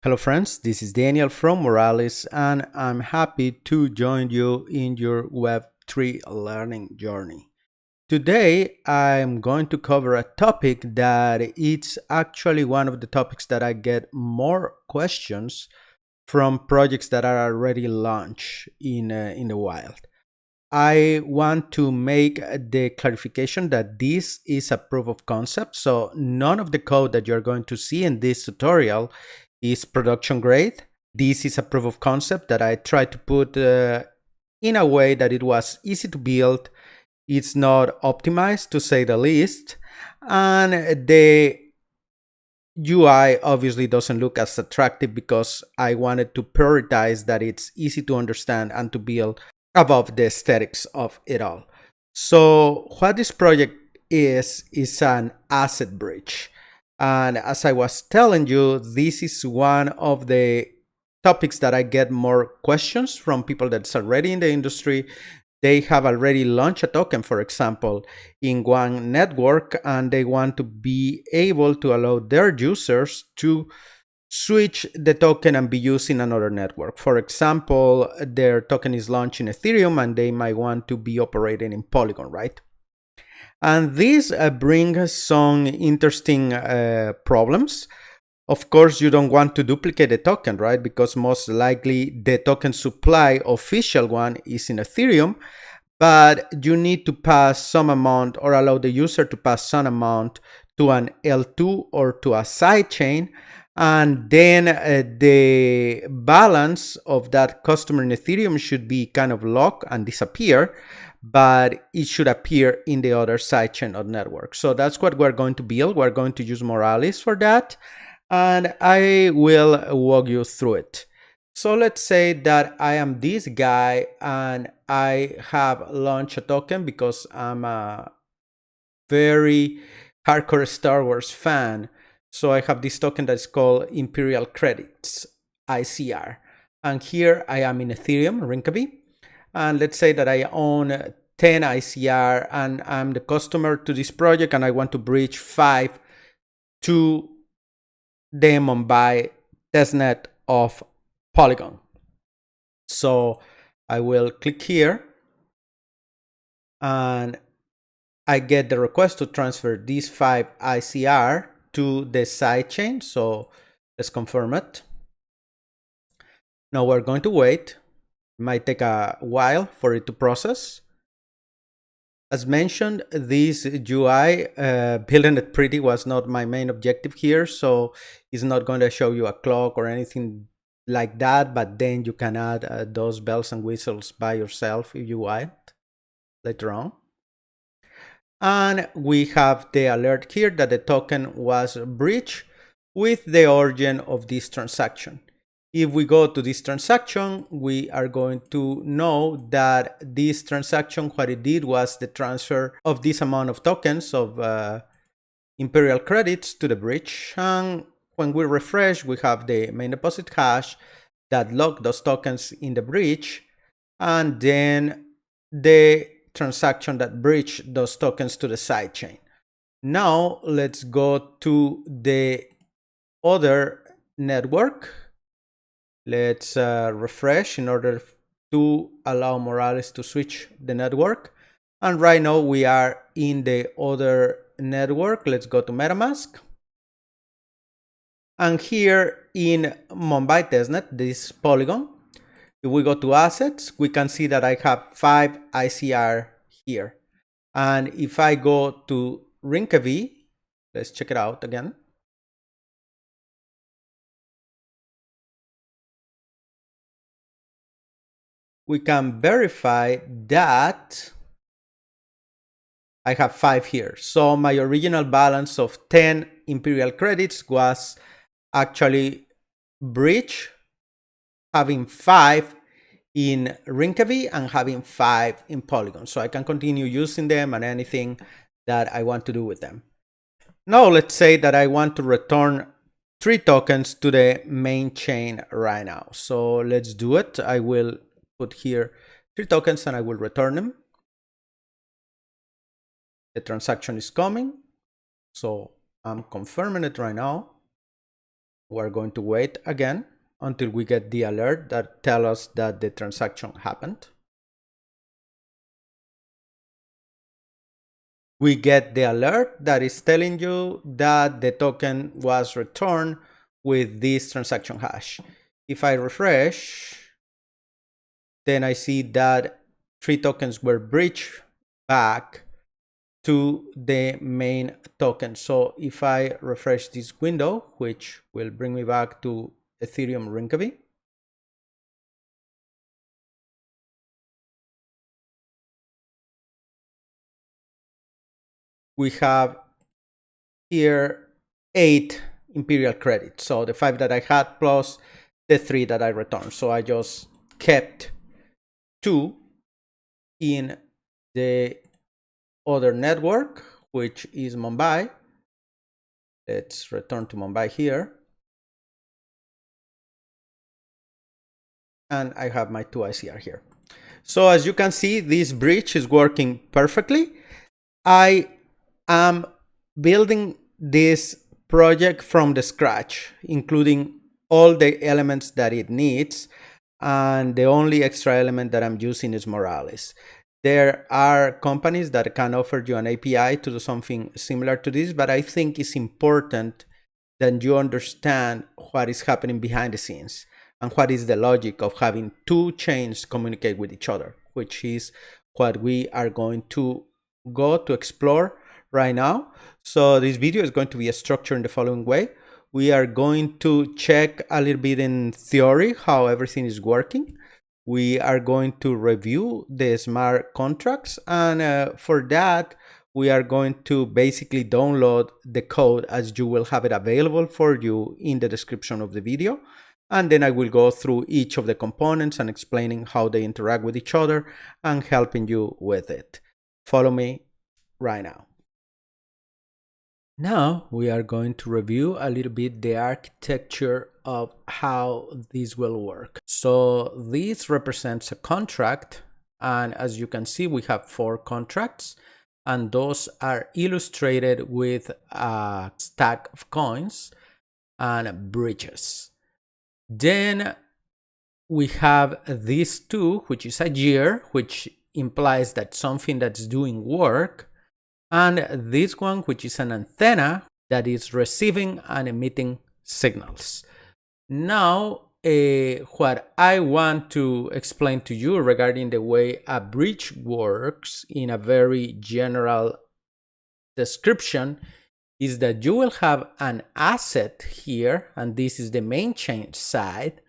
Hello friends, this is Daniel from Moralis and I'm happy to join you in your Web3 learning journey. Today I'm going to cover a topic that it's actually one of the topics that I get more questions from projects that are already launched in the wild. I want to make the clarification that this is a proof of concept, so none of the code that you're going to see in this tutorial is production grade. This is a proof of concept that I tried to put in a way that it was easy to build. It's not optimized to say the least, and the UI obviously doesn't look as attractive because I wanted to prioritize that it's easy to understand and to build above the aesthetics of it all. So what this project is an asset bridge. And as I was telling you, this is one of the topics that I get more questions from people that's already in the industry. They have already launched a token, for example, in one network, and they want to be able to allow their users to switch the token and be used in another network. For example, their token is launched in Ethereum and they might want to be operating in Polygon, right? And this brings some interesting problems. Of course, you don't want to duplicate the token, right? Because most likely the token supply official one is in Ethereum, but you need to pass some amount or allow the user to pass some amount to an L2 or to a sidechain. And then the balance of that customer in Ethereum should be kind of locked and disappear, but it should appear in the other sidechain or network. So that's what we're going to build. We're going to use Moralis for that, and I will walk you through it. So let's say that I am this guy and I have launched a token because I'm a very hardcore Star Wars fan. So I have this token that's called Imperial Credits, ICR. And here I am in Ethereum, Rinkaby. And let's say that I own 10 ICR and I'm the customer to this project and I want to bridge 5 to the Mumbai testnet of Polygon. So I will click here and I get the request to transfer these 5 ICR to the sidechain. So let's confirm it. Now we're going to wait. It might take a while for it to process. As mentioned, this UI, building it pretty was not my main objective here. So it's not going to show you a clock or anything like that, but then you can add those bells and whistles by yourself if you want later on. And we have the alert here that the token was breached with the origin of this transaction. If we go to this transaction, we are going to know that this transaction, what it did was the transfer of this amount of tokens of Imperial credits to the bridge. And when we refresh, we have the main deposit hash that locked those tokens in the bridge, and then the transaction that bridged those tokens to the sidechain. Now let's go to the other network. Let's refresh in order to allow Moralis to switch the network. And right now we are in the other network. Let's go to MetaMask. And here in Mumbai testnet, this Polygon, if we go to assets, we can see that I have 5 ICR here. And if I go to Rinkaby, let's check it out again. We can verify that I have 5 here. So my original balance of 10 Imperial credits was actually breached, having 5 in Rinkaby and having 5 in Polygon. So I can continue using them and anything that I want to do with them. Now let's say that I want to return 3 tokens to the main chain right now. So let's do it. I will put here 3 tokens and I will return them. The transaction is coming. So I'm confirming it right now. We're going to wait again until we get the alert that tells us that the transaction happened. We get the alert that is telling you that the token was returned with this transaction hash. If I refresh, then I see that 3 tokens were breached back to the main token. So if I refresh this window, which will bring me back to Ethereum Rinkeby, we have here 8 imperial credits. So the 5 that I had plus the 3 that I returned. So I just kept 2 in the other network, which is Mumbai. Let's return to Mumbai here. And I have my 2 ICR here. So as you can see, this bridge is working perfectly. I am building this project from the scratch, including all the elements that it needs. And the only extra element that I'm using is Moralis. There are companies that can offer you an API to do something similar to this, but I think it's important that you understand what is happening behind the scenes and what is the logic of having 2 chains communicate with each other, which is what we are going to go to explore right now. So this video is going to be structured in the following way. We are going to check a little bit in theory how everything is working. We are going to review the smart contracts, and for that we are going to basically download the code as you will have it available for you in the description of the video. And then I will go through each of the components and explaining how they interact with each other and helping you with it. Follow me right now. Now we are going to review a little bit the architecture of how this will work. So this represents a contract, and as you can see, we have 4 contracts, and those are illustrated with a stack of coins and bridges. Then we have these 2, which is a year, which implies that something that's doing work, and this one, which is an antenna that is receiving and emitting signals. Now, what I want to explain to you regarding the way a bridge works in a very general description is that you will have an asset here, and this is the main chain side,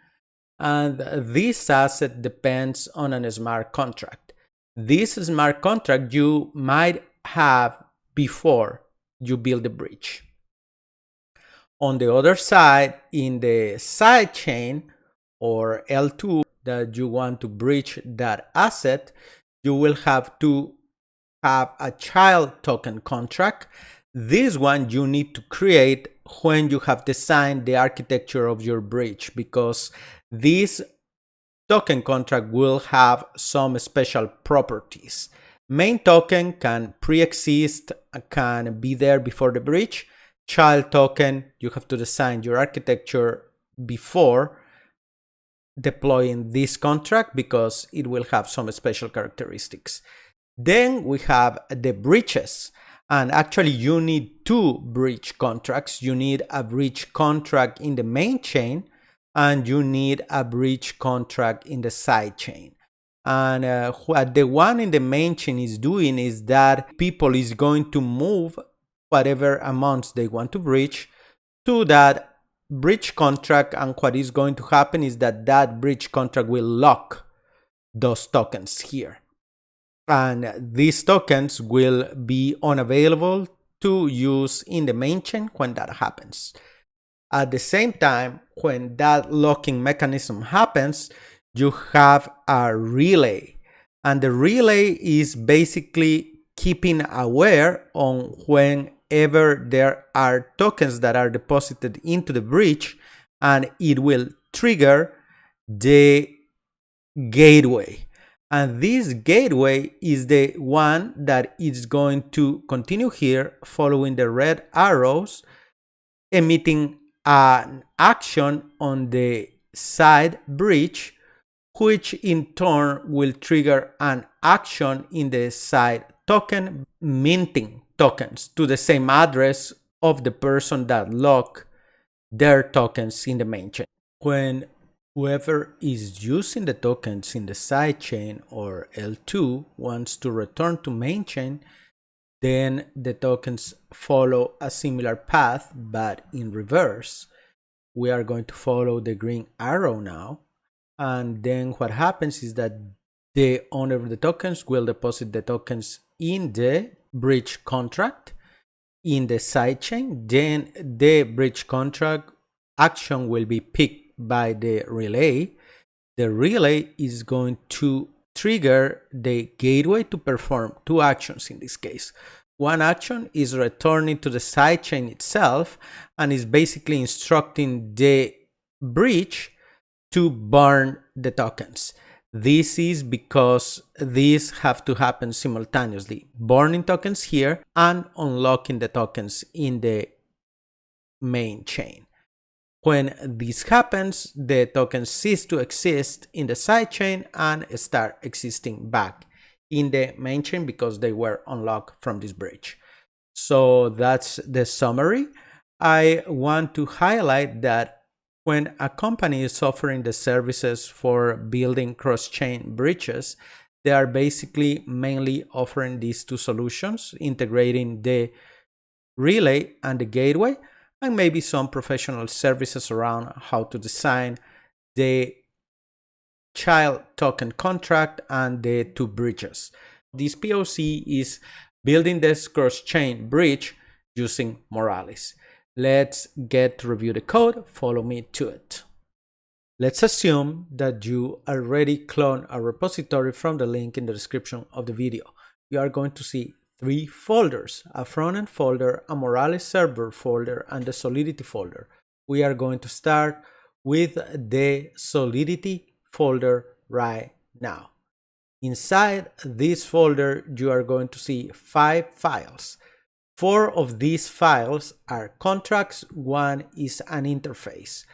and this asset depends on a smart contract. This smart contract you might have before you build the bridge. On the other side, in the side chain or L2 that you want to bridge that asset, you will have to have a child token contract. This one you need to create when you have designed the architecture of your bridge, because this token contract will have some special properties. Main token can pre-exist, can be there before the bridge. Child token, you have to design your architecture before deploying this contract because it will have some special characteristics. Then we have the bridges, and actually you need 2 bridge contracts. You need a bridge contract in the main chain, and you need a bridge contract in the side chain. And what the one in the main chain is doing is that people is going to move whatever amounts they want to bridge to that bridge contract, and what is going to happen is that that bridge contract will lock those tokens here, and these tokens will be unavailable to use in the main chain when that happens. At the same time, when that locking mechanism happens, you have a relay, and the relay is basically keeping aware on whenever there are tokens that are deposited into the bridge, and it will trigger the gateway. And this gateway is the one that is going to continue here following the red arrows, emitting an action on the side bridge, which in turn will trigger an action in the side token, minting tokens to the same address of the person that locked their tokens in the main chain. When whoever is using the tokens in the side chain or L2 wants to return to main chain, then the tokens follow a similar path, but in reverse. We are going to follow the green arrow now. And then what happens is that the owner of the tokens will deposit the tokens in the bridge contract in the sidechain. Then the bridge contract action will be picked by the relay. The relay is going to trigger the gateway to perform two actions in this case. One action is returning to the sidechain itself and is basically instructing the bridge to burn the tokens. This is because these have to happen simultaneously, burning tokens here and unlocking the tokens in the main chain. When this happens, the tokens cease to exist in the sidechain and start existing back in the main chain because they were unlocked from this bridge. So that's the summary. I want to highlight that when a company is offering the services for building cross-chain bridges, they are basically mainly offering these two solutions, integrating the relay and the gateway, and maybe some professional services around how to design the child token contract and the two bridges. This POC is building this cross-chain bridge using Moralis. Let's get to review the code. Follow me to it. Let's assume that you already cloned a repository from the link in the description of the video. You are going to see three folders: a frontend folder, a Moralis server folder, and the Solidity folder. We are going to start with the Solidity folder right now. Inside this folder, you are going to see 5 files. 4 of these files are contracts, 1 is an interface.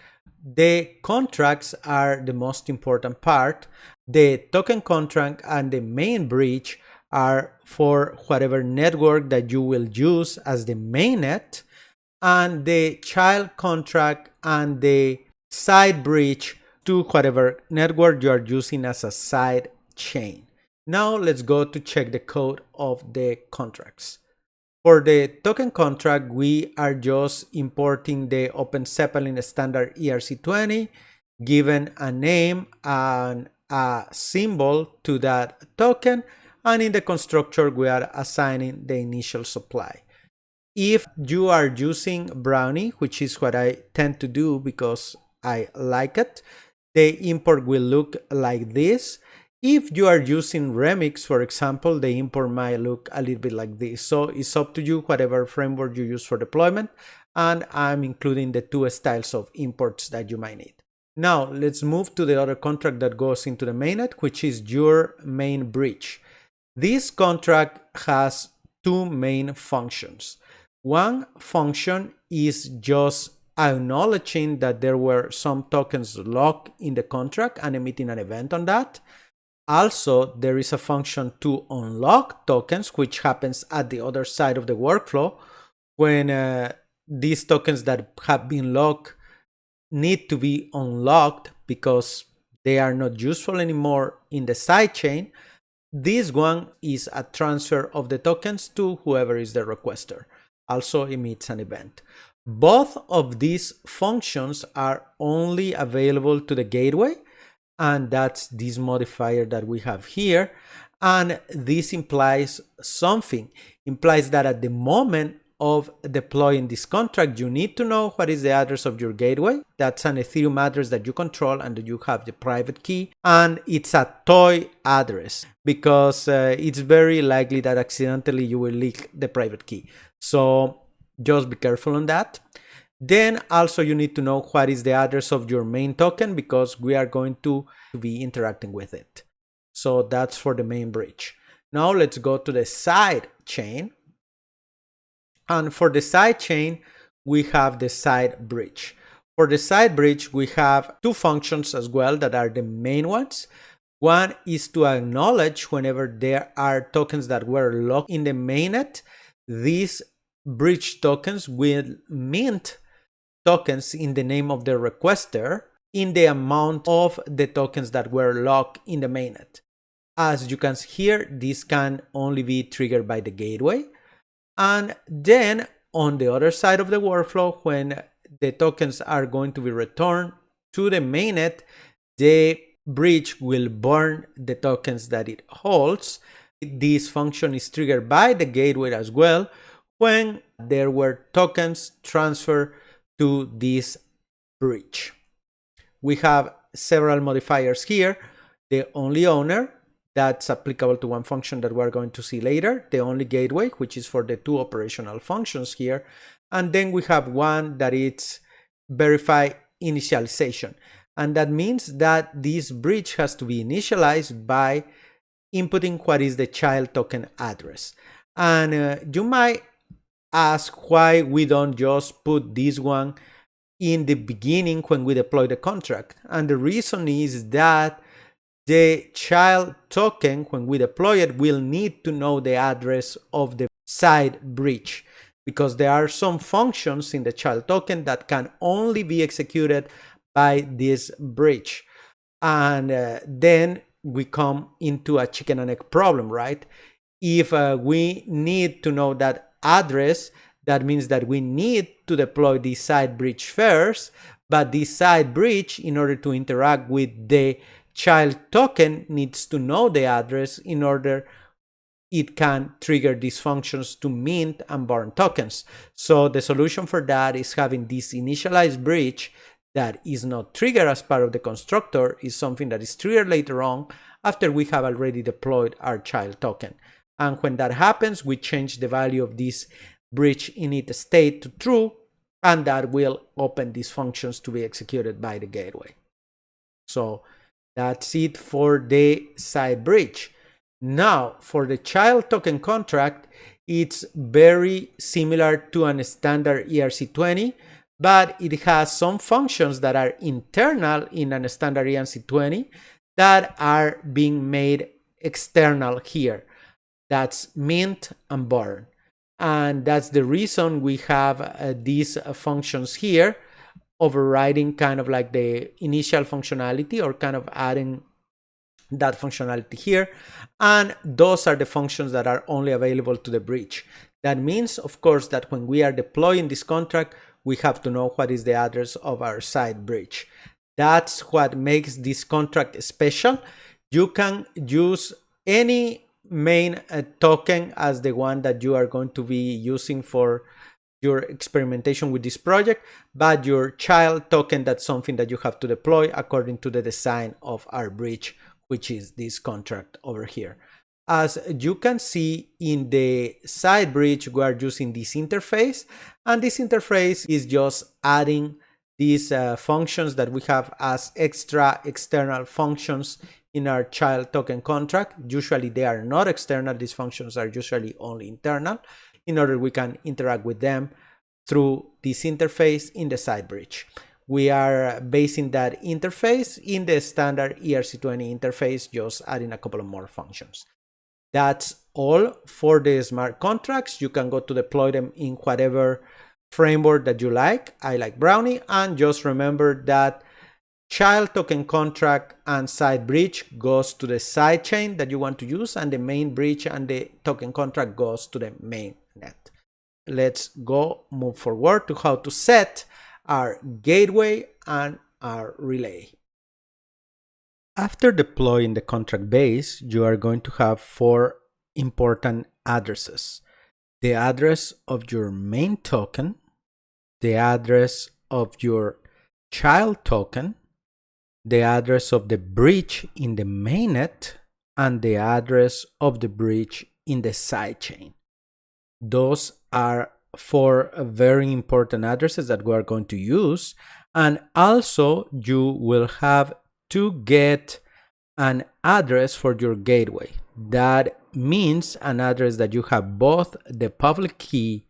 The contracts are the most important part. The token contract and the main bridge are for whatever network that you will use as the mainnet, and the child contract and the side bridge to whatever network you are using as a side chain. Now let's go to check the code of the contracts. For the token contract, we are just importing the OpenZeppelin standard ERC20, given a name and a symbol to that token, and in the constructor we are assigning the initial supply. If you are using Brownie, which is what I tend to do because I like it, the import will look like this. If you are using Remix, for example, the import might look a little bit like this. So it's up to you, whatever framework you use for deployment. And I'm including the 2 styles of imports that you might need. Now let's move to the other contract that goes into the mainnet, which is your main bridge. This contract has 2 main functions. One function is just acknowledging that there were some tokens locked in the contract and emitting an event on that. Also, there is a function to unlock tokens, which happens at the other side of the workflow when these tokens that have been locked need to be unlocked because they are not useful anymore in the sidechain. This one is a transfer of the tokens to whoever is the requester. Also emits an event. Both of these functions are only available to the gateway, and that's this modifier that we have here. And this implies something. Implies that at the moment of deploying this contract, you need to know what is the address of your gateway. That's an Ethereum address that you control and you have the private key. And it's a toy address because it's very likely that accidentally you will leak the private key. So just be careful on that. Then also you need to know what is the address of your main token because we are going to be interacting with it. So that's for the main bridge. Now let's go to the side chain. And for the side chain, we have the side bridge. For the side bridge, we have two functions as well that are the main ones. One is to acknowledge whenever there are tokens that were locked in the mainnet. These bridge tokens will mint tokens in the name of the requester in the amount of the tokens that were locked in the mainnet. As you can see here, this can only be triggered by the gateway. And then on the other side of the workflow, when the tokens are going to be returned to the mainnet, the bridge will burn the tokens that it holds. This function is triggered by the gateway as well when there were tokens transferred to this bridge. We have several modifiers here. The only owner, that's applicable to one function that we're going to see later. The only gateway, which is for the two operational functions here. And then we have one that is verify initialization. And that means that this bridge has to be initialized by inputting what is the child token address. And you might ask why we don't just put this one in the beginning when we deploy the contract. And the reason is that the child token, when we deploy it, will need to know the address of the side bridge, because there are some functions in the child token that can only be executed by this bridge. And then we come into a chicken and egg problem, right? If we need to know that address, that means that we need to deploy the side bridge first, but the side bridge, in order to interact with the child token, needs to know the address in order it can trigger these functions to mint and burn tokens. So the solution for that is having this initialized bridge that is not triggered as part of the constructor, is something that is triggered later on after we have already deployed our child token. And when that happens, we change the value of this bridge init state to true, and that will open these functions to be executed by the gateway. So that's it for the side bridge. Now, for the child token contract, it's very similar to a standard ERC20, but it has some functions that are internal in a standard ERC20 that are being made external here. That's mint and burn. And that's the reason we have these functions here, overriding kind of like the initial functionality, or kind of adding that functionality here. And those are the functions that are only available to the bridge. That means, of course, that when we are deploying this contract, we have to know what is the address of our side bridge. That's what makes this contract special. You can use any main token as the one that you are going to be using for your experimentation with this project, but your child token, that's something that you have to deploy according to the design of our bridge, which is this contract over here. As you can see in the side bridge, we are using this interface, and this interface is just adding these functions that we have as extra external functions in our child token contract. Usually they are not external. These functions are usually only internal, in order we can interact with them through this interface in the side bridge. We are basing that interface in the standard ERC20 interface, just adding a couple of more functions. That's all for the smart contracts. You can go to deploy them in whatever framework that you like. I like Brownie, and just remember that child token contract and side bridge goes to the side chain that you want to use, and the main bridge and the token contract goes to the main net. Let's go move forward to how to set our gateway and our relay. After deploying the contract base, you are going to have 4 important addresses: the address of your main token, the address of your child token, the address of the bridge in the mainnet, and the address of the bridge in the sidechain. Those are 4 very important addresses that we are going to use. And also you will have to get an address for your gateway. That means an address that you have both the public key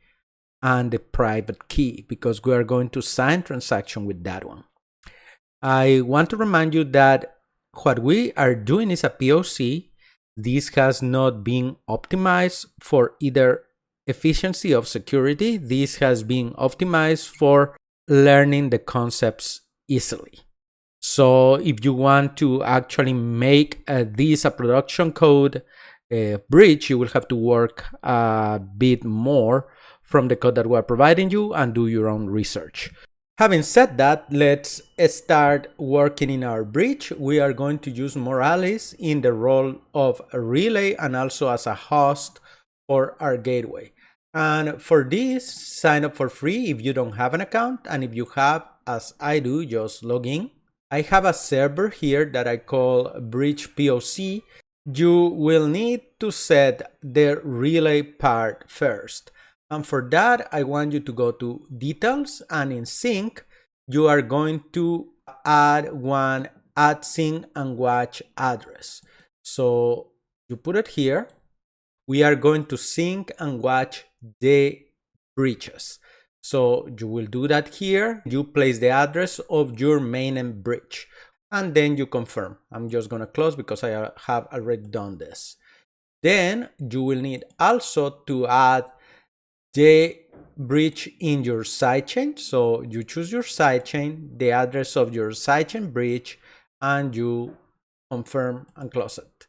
and the private key, because we are going to sign transaction with that one. I want to remind you that what we are doing is a POC. This has not been optimized for either efficiency of security. This has been optimized for learning the concepts easily. So if you want to actually make this a production code bridge, you will have to work a bit more from the code that we're providing you and do your own research. Having said that, let's start working in our bridge. We are going to use Moralis in the role of a relay and also as a host for our gateway. And for this, sign up for free if you don't have an account. And if you have, as I do, just log in. I have a server here that I call Bridge POC. You will need to set the relay part first. And for that, I want you to go to details, and in sync, you are going to add one add sync and watch address. So you put it here. We are going to sync and watch the bridges. So you will do that here. You place the address of your mainnet bridge, and then you confirm. I'm just going to close because I have already done this. Then you will need also to add the bridge in your sidechain. So you choose your sidechain, the address of your sidechain bridge, and you confirm and close it.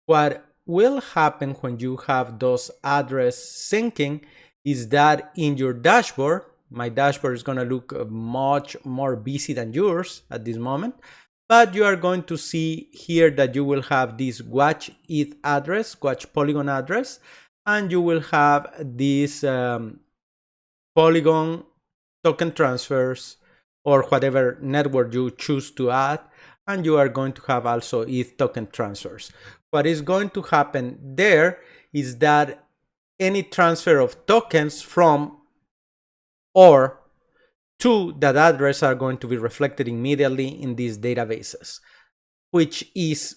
What will happen when you have those address syncing is that in your dashboard, my dashboard is going to look much more busy than yours at this moment, but you are going to see here that you will have this watch ETH address, watch Polygon address, and you will have these Polygon token transfers or whatever network you choose to add, and you are going to have also ETH token transfers. What is going to happen there is that any transfer of tokens from or to that address are going to be reflected immediately in these databases, which is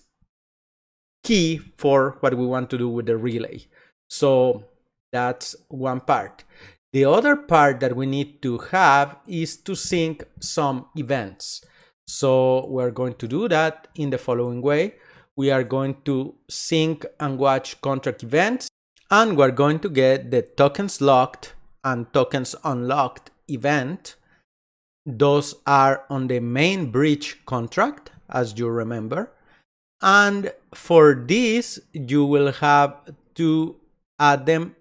key for what we want to do with the relay. So that's one part. The other part that we need to have is to sync some events. So we're going to do that in the following way. We are going to sync and watch contract events, and we're going to get the tokens locked and tokens unlocked event. Those are on the main bridge contract, as you remember. And for this, you will have to add them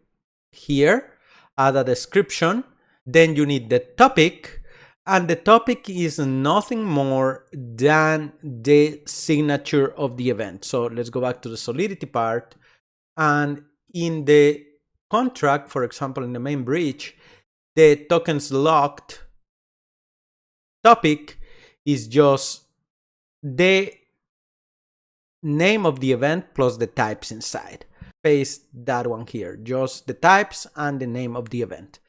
here, add a description. Then you need the topic, and the topic is nothing more than the signature of the event. So let's go back to the Solidity part, and in the contract, for example, in the main bridge, the tokens locked topic is just the name of the event plus the types inside. Paste that one here, just the types and the name of the event.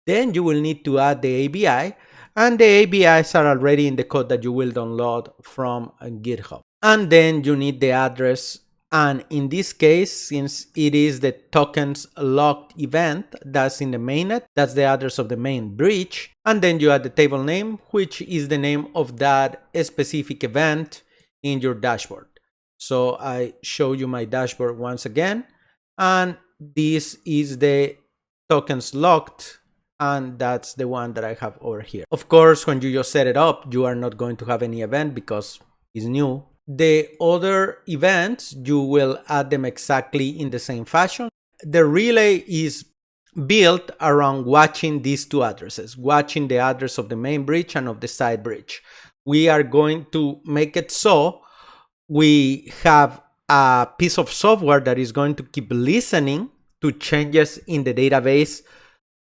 Then you will need to add the ABI, and the ABIs are already in the code that you will download from Github. And then you need the address, and in this case, since it is the tokens locked event that's in the mainnet, that's the address of the main bridge. And then you add the table name, which is the name of that specific event in your dashboard. So I show you my dashboard once again, and this is the tokens locked, and that's the one that I have over here. Of course, when you just set it up, you are not going to have any event because it's new. The other events, you will add them exactly in the same fashion. The relay is built around watching these two addresses, watching the address of the main bridge and of the side bridge. We are going to make it so we have a piece of software that is going to keep listening to changes in the database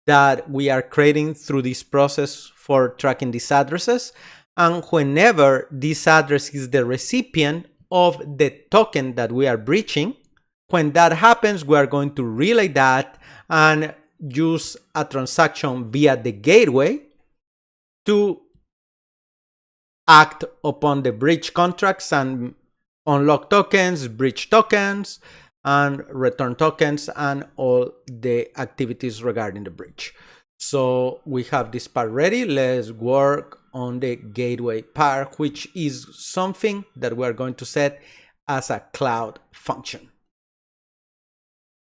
that we are creating through this process for tracking these addresses. And whenever this address is the recipient of the token that we are breaching, when that happens, we are going to relay that and use a transaction via the gateway to act upon the breach contracts and unlock tokens, breach tokens, and return tokens, and all the activities regarding the breach. So we have this part ready. Let's work on the gateway part, which is something that we're going to set as a cloud function.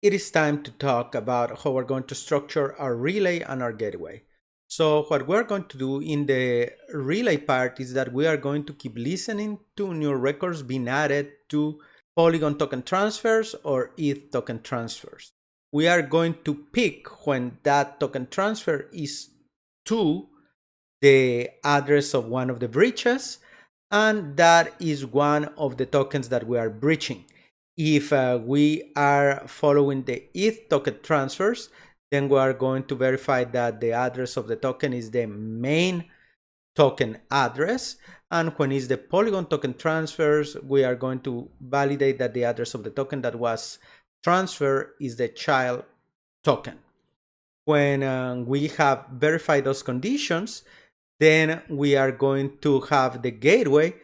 It is time to talk about how we're going to structure our relay and our gateway. So what we're going to do in the relay part is that we are going to keep listening to new records being added to Polygon token transfers or ETH token transfers. We are going to pick when that token transfer is to the address of one of the breaches, and that is one of the tokens that we are breaching. If we are following the ETH token transfers, then we are going to verify that the address of the token is the main token address. And when it's the Polygon token transfers, we are going to validate that the address of the token that was transferred is the child token. When we have verified those conditions, then we are going to have the gateway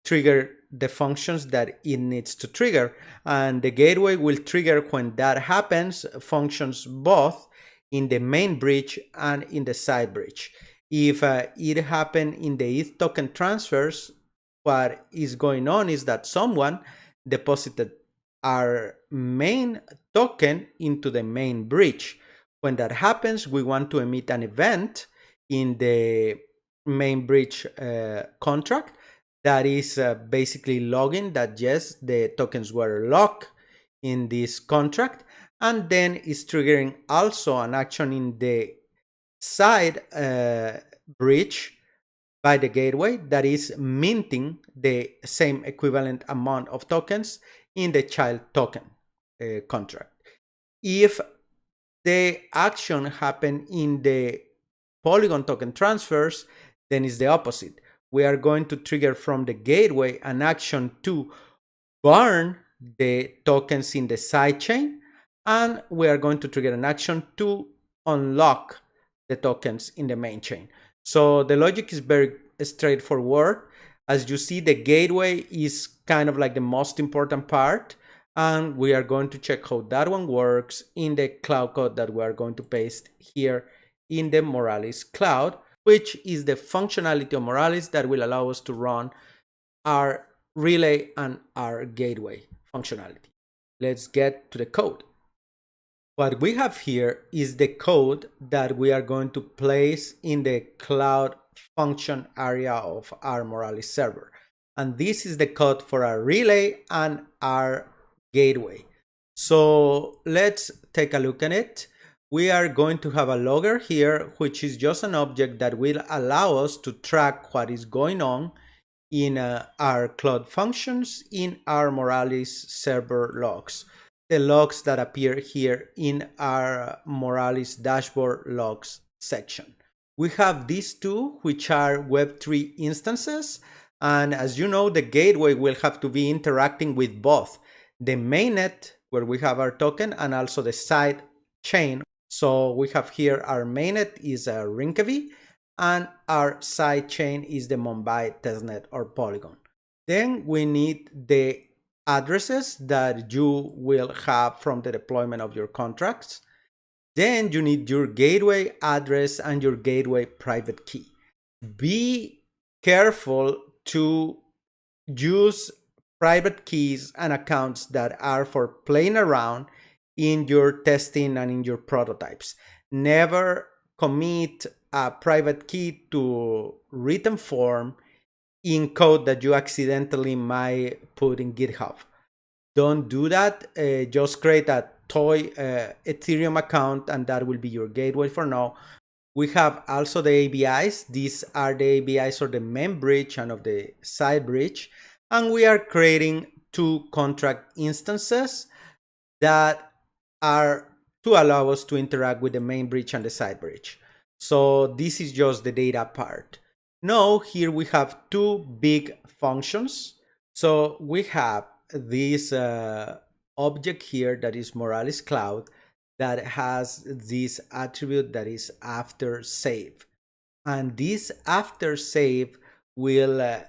trigger the functions that it needs to trigger. And the gateway will trigger when that happens functions both in the main bridge and in the side bridge. If it happened in the ETH token transfers, what is going on is that someone deposited our main token into the main bridge. When that happens, we want to emit an event in the main bridge contract that is basically logging that yes, the tokens were locked in this contract, and then is triggering also an action in the side bridge by the gateway that is minting the same equivalent amount of tokens in the child token contract. If the action happened in the Polygon token transfers, then it's the opposite. We are going to trigger from the gateway an action to burn the tokens in the sidechain, and we are going to trigger an action to unlock the tokens in the main chain. So the logic is very straightforward. As you see, the gateway is kind of like the most important part, and we are going to check how that one works in the cloud code that we are going to paste here in the Moralis cloud, which is the functionality of Moralis that will allow us to run our relay and our gateway functionality. Let's get to the code. What we have here is the code that we are going to place in the cloud function area of our Moralis server. And this is the code for our relay and our gateway. So let's take a look at it. We are going to have a logger here, which is just an object that will allow us to track what is going on in our cloud functions in our Moralis server logs, the logs that appear here in our Moralis dashboard logs section. We have these two, which are Web3 instances. And as you know, the gateway will have to be interacting with both the mainnet, where we have our token, and also the side chain. So we have here our mainnet is a Rinkeby, and our side chain is the Mumbai testnet or Polygon. Then we need the addresses that you will have from the deployment of your contracts. Then you need your gateway address and your gateway private key. Be careful to use private keys and accounts that are for playing around in your testing and in your prototypes. Never commit a private key to written form in code that you accidentally might put in GitHub. Don't do that. Just create a toy ethereum account, and that will be your gateway for now. We have also the ABIs. These are the ABIs of the main bridge and of the side bridge. And we are creating two contract instances that are to allow us to interact with the main bridge and the side bridge. So this is just the data part. Now here we have two big functions. So we have this object here that is Moralis Cloud that has this attribute that is after save. And this after save will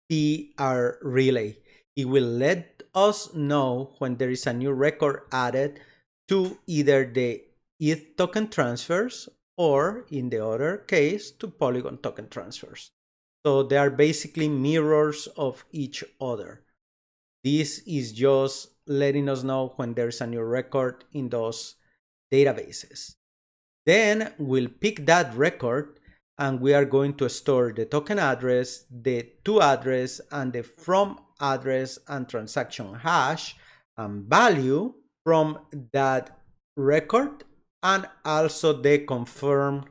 be our relay. It will let us know when there is a new record added to either the ETH token transfers or in the other case, to Polygon token transfers. So they are basically mirrors of each other. This is just letting us know when there's a new record in those databases. Then we'll pick that record and we are going to store the token address, the to address, and the from address and transaction hash and value from that record, and also the confirm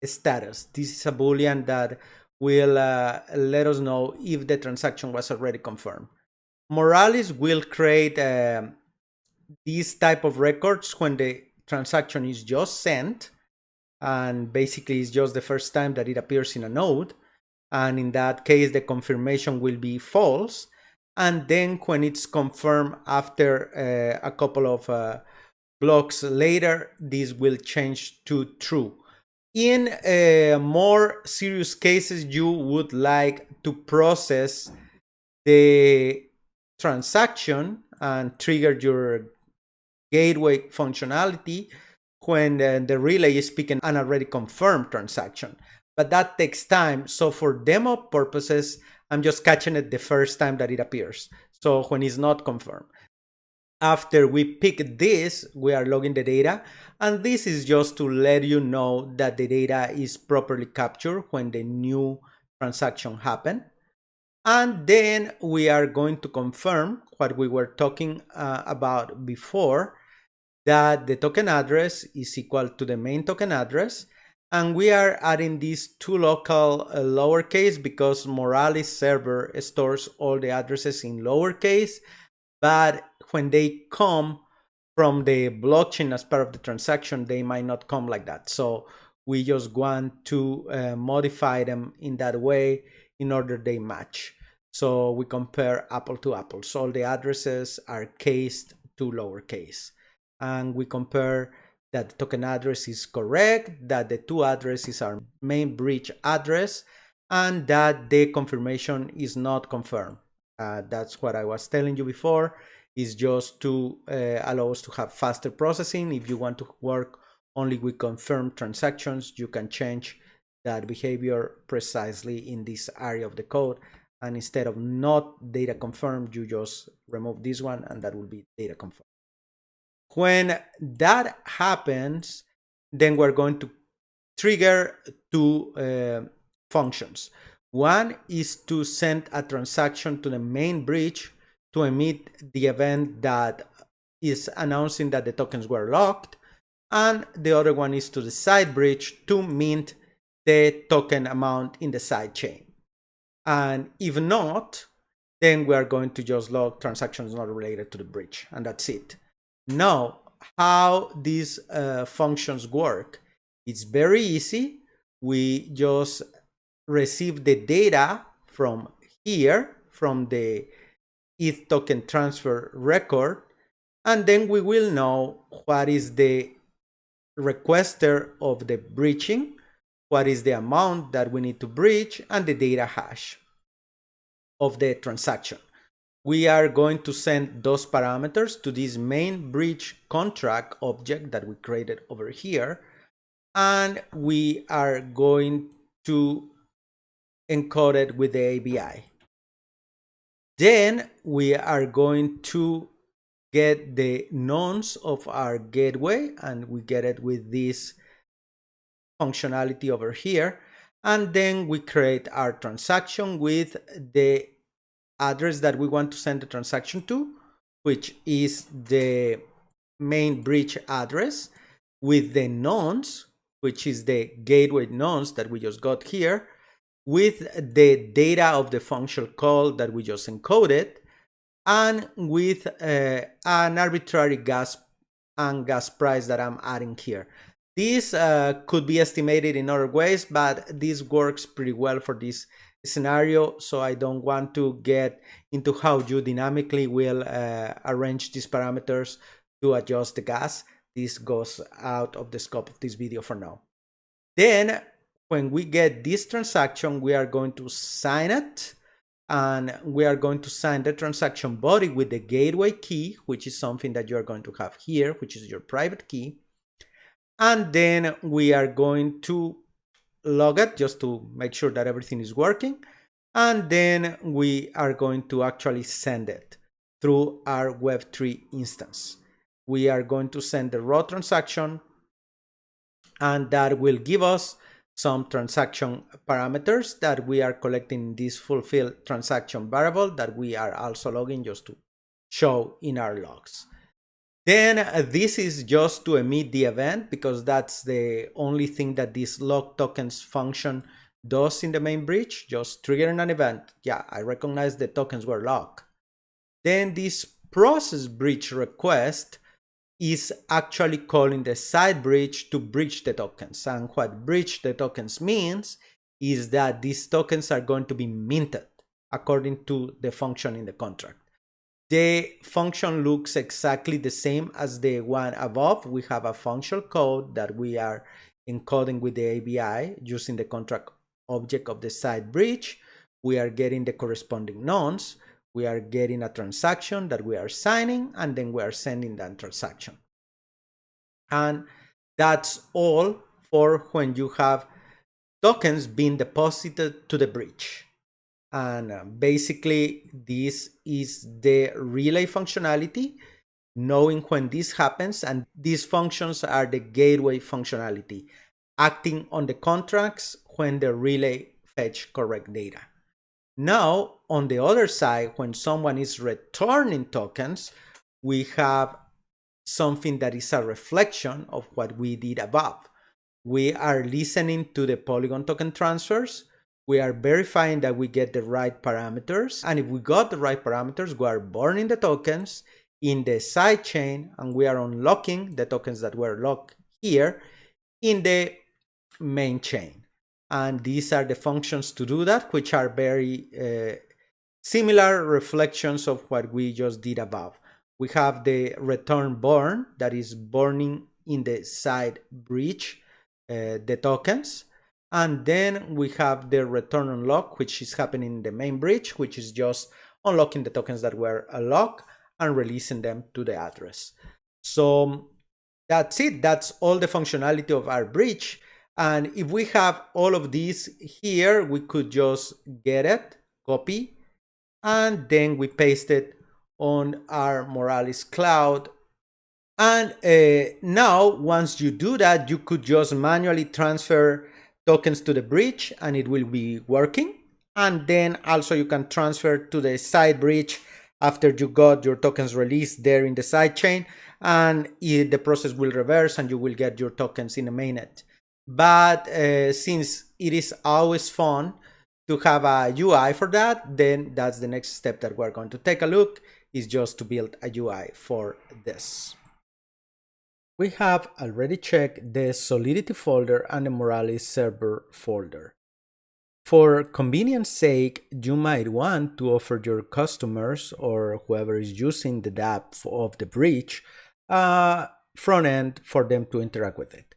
status. This is a boolean that will let us know if the transaction was already confirmed. Moralis will create these type of records when the transaction is just sent, and basically it's just the first time that it appears in a node, and in that case the confirmation will be false, and then when it's confirmed after a couple of blocks later, this will change to true. In more serious cases, you would like to process the transaction and trigger your gateway functionality when the relay is picking an already confirmed transaction. But that takes time. So for demo purposes, I'm just catching it the first time that it appears. So when it's not confirmed. After we pick this, we are logging the data. And this is just to let you know that the data is properly captured when the new transaction happened. And then we are going to confirm what we were talking about before, that the token address is equal to the main token address. And we are adding these two local lowercase because Moralis server stores all the addresses in lowercase, but when they come from the blockchain as part of the transaction, they might not come like that. So we just want to modify them in that way in order they match. So we compare apple to apple. So all the addresses are cased to lowercase. And we compare that the token address is correct, that the to address is our main bridge address, and that the confirmation is not confirmed. That's what I was telling you before, is just to allow us to have faster processing. If you want to work only with confirmed transactions, you can change that behavior precisely in this area of the code. And instead of not data confirmed, you just remove this one and that will be data confirmed. When that happens, then we're going to trigger two functions. One is to send a transaction to the main bridge to emit the event that is announcing that the tokens were locked. And the other one is to the side bridge to mint the token amount in the side chain. And if not, then we are going to just log transactions not related to the bridge, and that's it. Now, how these functions work, it's very easy. We just receive the data from here, from the ETH token transfer record, and then we will know what is the requester of the breaching, what is the amount that we need to breach, and the data hash of the transaction. We are going to send those parameters to this main bridge contract object that we created over here, and we are going to encode it with the ABI. Then we are going to get the nonce of our gateway, and we get it with this functionality over here. And then we create our transaction with the address that we want to send the transaction to, which is the main bridge address, with the nonce, which is the gateway nonce that we just got here, with the data of the function call that we just encoded, and with an arbitrary gas and gas price that I'm adding here. This could be estimated in other ways, but this works pretty well for this scenario, so I don't want to get into how you dynamically will arrange these parameters to adjust the gas. This goes out of the scope of this video for now. Then when we get this transaction, we are going to sign it, and we are going to sign the transaction body with the gateway key, which is something that you are going to have here, which is your private key. And then we are going to log it just to make sure that everything is working. And then we are going to actually send it through our Web3 instance. We are going to send the raw transaction, and that will give us some transaction parameters that we are collecting in this fulfill transaction variable that we are also logging just to show in our logs. Then this is just to emit the event, because that's the only thing that this log tokens function does in the main bridge, just triggering an event. Yeah, I recognize the tokens were locked. Then this process bridge request is actually calling the side bridge to bridge the tokens. And what bridge the tokens means is that these tokens are going to be minted according to the function in the contract. The function looks exactly the same as the one above. We have a functional code that we are encoding with the ABI using the contract object of the side bridge. We are getting the corresponding nonce. We are getting a transaction that we are signing, and then we are sending that transaction. And that's all for when you have tokens being deposited to the bridge. And basically, this is the relay functionality, knowing when this happens, and these functions are the gateway functionality, acting on the contracts when the relay fetch correct data. Now, on the other side, when someone is returning tokens, we have something that is a reflection of what we did above. We are listening to the Polygon token transfers. We are verifying that we get the right parameters. And if we got the right parameters, we are burning the tokens in the side chain, and we are unlocking the tokens that were locked here in the main chain. And these are the functions to do that, which are very similar reflections of what we just did above. We have the return burn that is burning in the side bridge the tokens. And then we have the return unlock, which is happening in the main bridge, which is just unlocking the tokens that were unlocked and releasing them to the address. So that's it. That's all the functionality of our bridge. And if we have all of these here, we could just get it, copy, and then we paste it on our Moralis cloud. And now, once you do that, you could just manually transfer tokens to the bridge and it will be working. And then also you can transfer to the side bridge after you got your tokens released there in the side chain, and the process will reverse and you will get your tokens in a mainnet. But since it is always fun to have a UI for that, then that's the next step that we're going to take a look, is just to build a UI for this. We have already checked the Solidity folder and the Moralis server folder. For convenience sake, you might want to offer your customers or whoever is using the dapp of the bridge front end for them to interact with it.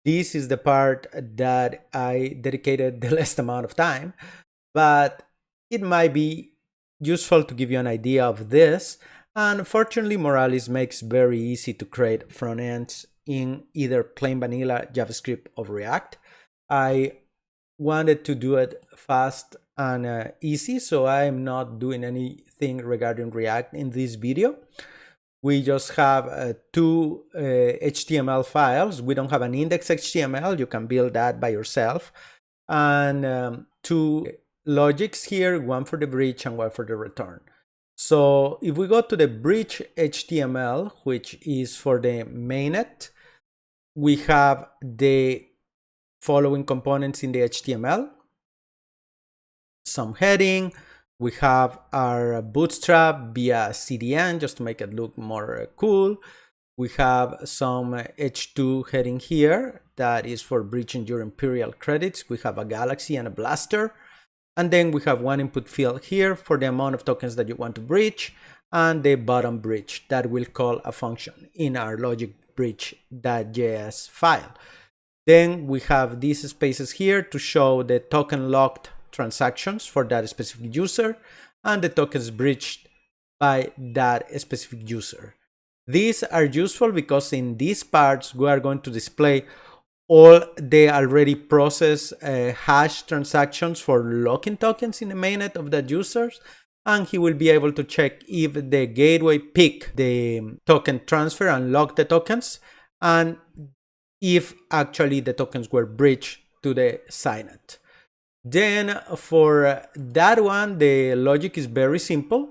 This is the part that I dedicated the least amount of time, but it might be useful to give you an idea of this. And fortunately, Moralis makes very easy to create front ends in either plain vanilla JavaScript or React. I wanted to do it fast and easy, so I am not doing anything regarding React in this video. We just have two HTML files. We don't have an index HTML. You can build that by yourself. And two logics here, one for the bridge and one for the return. So if we go to the bridge HTML, which is for the mainnet, we have the following components in the HTML. Some heading. We have our bootstrap via CDN just to make it look more cool. We have some H2 heading here that is for bridging your Imperial credits. We have a galaxy and a blaster. And then we have one input field here for the amount of tokens that you want to bridge, and the bottom bridge that will call a function in our logic bridge.js file. Then we have these spaces here to show the token locked transactions for that specific user and the tokens bridged by that specific user. These are useful because in these parts we are going to display all the already processed hash transactions for locking tokens in the mainnet of the users, and he will be able to check if the gateway picked the token transfer and locked the tokens, and if actually the tokens were breached to the signet. Then for that one, the logic is very simple.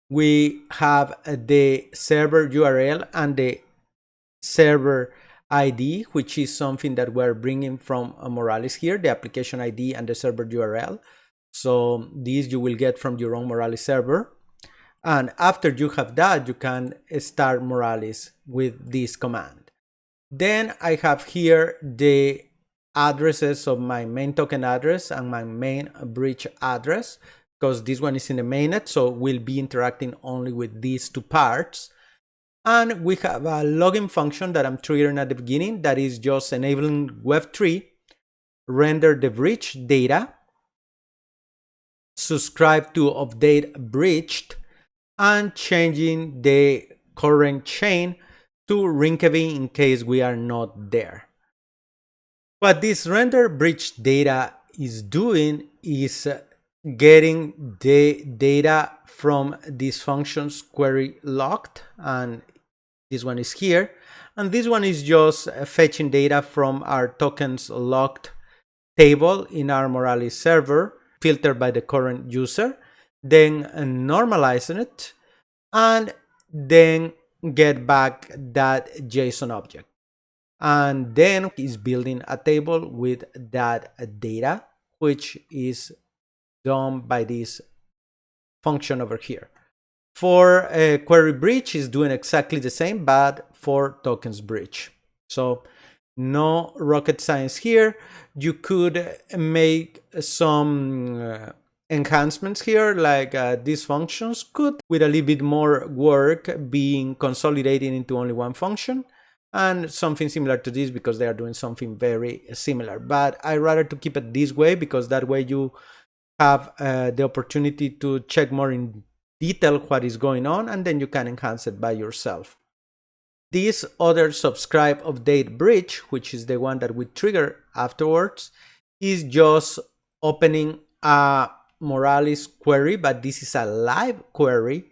We have the server URL and the server ID, which is something that we're bringing from Moralis here, the application ID and the server URL. So these you will get from your own Moralis server. And after you have that, you can start Moralis with this command. Then I have here the addresses of my main token address and my main bridge address, because this one is in the mainnet, so we'll be interacting only with these two parts. And we have a login function that I'm triggering at the beginning that is just enabling Web3, render the bridge data, subscribe to update breached, and changing the current chain to Rinkeby in case we are not there. What this render bridge data is doing is getting the data from these functions query locked, and this one is here, and this one is just fetching data from our tokens locked table in our Moralis server, filtered by the current user, then normalizing it, and then get back that JSON object. And then is building a table with that data, which is done by this function over here. For query breach is doing exactly the same, but for tokens breach. So no rocket science here. You could make some enhancements here, like these functions could, with a little bit more work, being consolidated into only one function, and something similar to this because they are doing something very similar. But I rather to keep it this way because that way you have the opportunity to check more in detail what is going on, and then you can enhance it by yourself. This other subscribe update bridge, which is the one that we trigger afterwards, is just opening a Moralis query, but this is a live query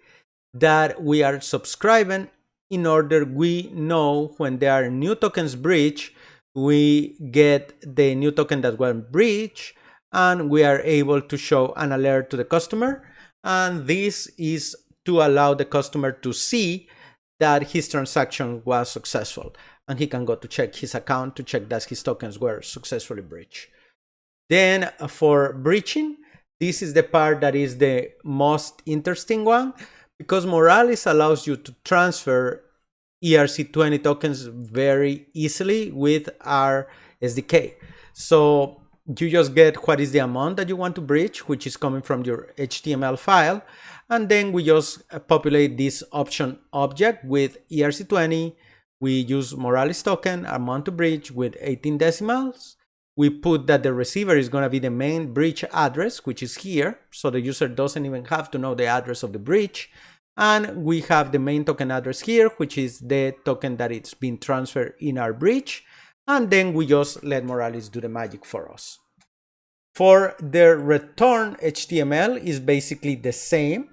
that we are subscribing in order we know when there are new tokens breached, we get the new token that went breached, and we are able to show an alert to the customer. And this is to allow the customer to see that his transaction was successful, and he can go to check his account to check that his tokens were successfully breached. Then for breaching, this is the part that is the most interesting one, because Moralis allows you to transfer ERC20 tokens very easily with our SDK. So you just get what is the amount that you want to breach, which is coming from your HTML file. And then we just populate this option object with ERC20. We use Moralis token, amount to breach with 18 decimals. We put that the receiver is going to be the main breach address, which is here. So the user doesn't even have to know the address of the breach. And we have the main token address here, which is the token that it's been transferred in our breach. And then we just let Moralis do the magic for us. For the return HTML is basically the same.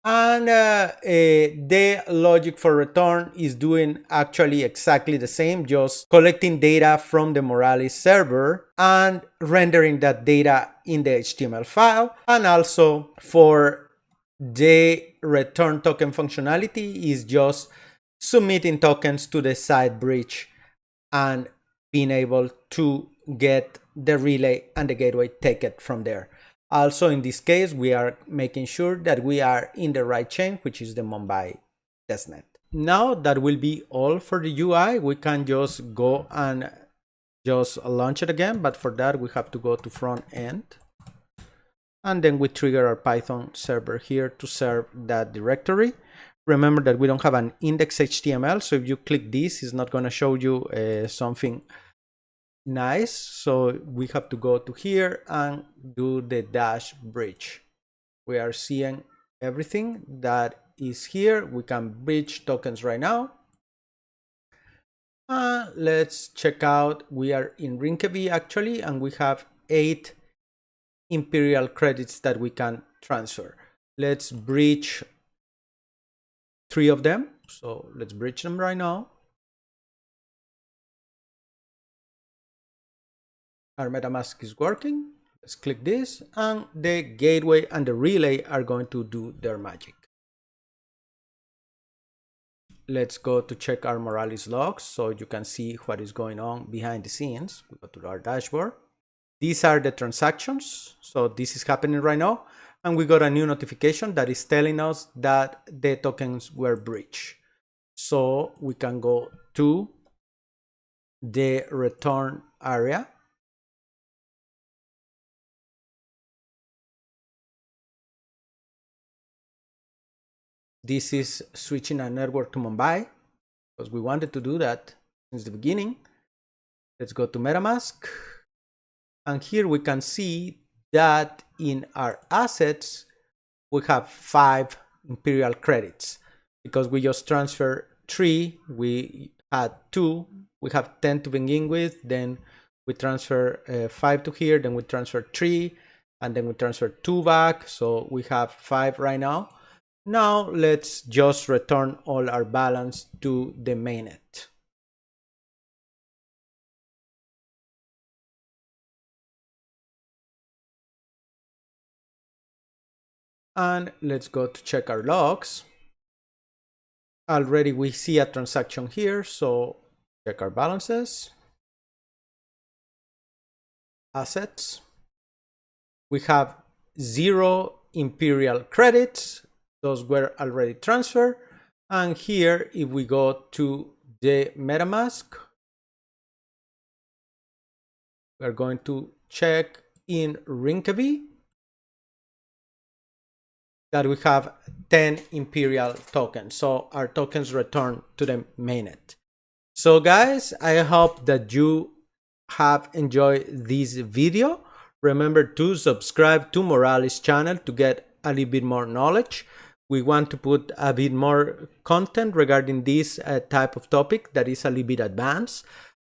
And the logic for return is doing actually exactly the same, just collecting data from the Moralis server and rendering that data in the HTML file. And also for the return token functionality is just submitting tokens to the side bridge and being able to get the relay and the gateway ticket from there. Also, in this case, we are making sure that we are in the right chain, which is the Mumbai testnet. Now that will be all for the UI. We can just go and just launch it again, but for that we have to go to front end. And then we trigger our Python server here to serve that directory. Remember that we don't have an index HTML, so if you click this, it's not going to show you something nice. So we have to go to here and do the dash bridge. We are seeing everything that is here. We can bridge tokens right now. Let's check out. We are in Rinkeby actually, and we have 8 imperial credits that we can transfer. Let's bridge 3 of them. So let's bridge them right now. Our MetaMask is working. Let's click this, and the gateway and the relay are going to do their magic. Let's go to check our Moralis logs so you can see what is going on behind the scenes. We go to our dashboard. These are the transactions. So this is happening right now. And we got a new notification that is telling us that the tokens were breached. So we can go to the return area. This is switching a network to Mumbai because we wanted to do that since the beginning. Let's go to MetaMask. And here we can see that in our assets, we have 5 imperial credits because we just transferred 3. We had 2. We have 10 to begin with. Then we transfer 5 to here. Then we transfer 3. And then we transfer 2 back. So we have 5 right now. Now let's just return all our balance to the mainnet. And let's go to check our logs. Already we see a transaction here, so check our balances. Assets. We have 0 imperial credits. Those were already transferred. And here, if we go to the MetaMask, we're going to check in Rinkeby that we have 10 imperial tokens. So our tokens return to the mainnet. So guys, I hope that you have enjoyed this video. Remember to subscribe to Moralis channel to get a little bit more knowledge. We want to put a bit more content regarding this type of topic that is a little bit advanced,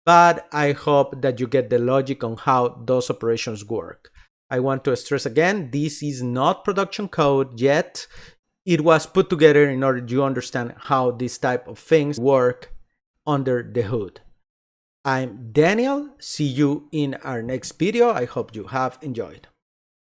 but I hope that you get the logic on how those operations work. I want to stress again, this is not production code yet. It was put together in order to understand how this type of things work under the hood. I'm Daniel. See you in our next video. I hope you have enjoyed.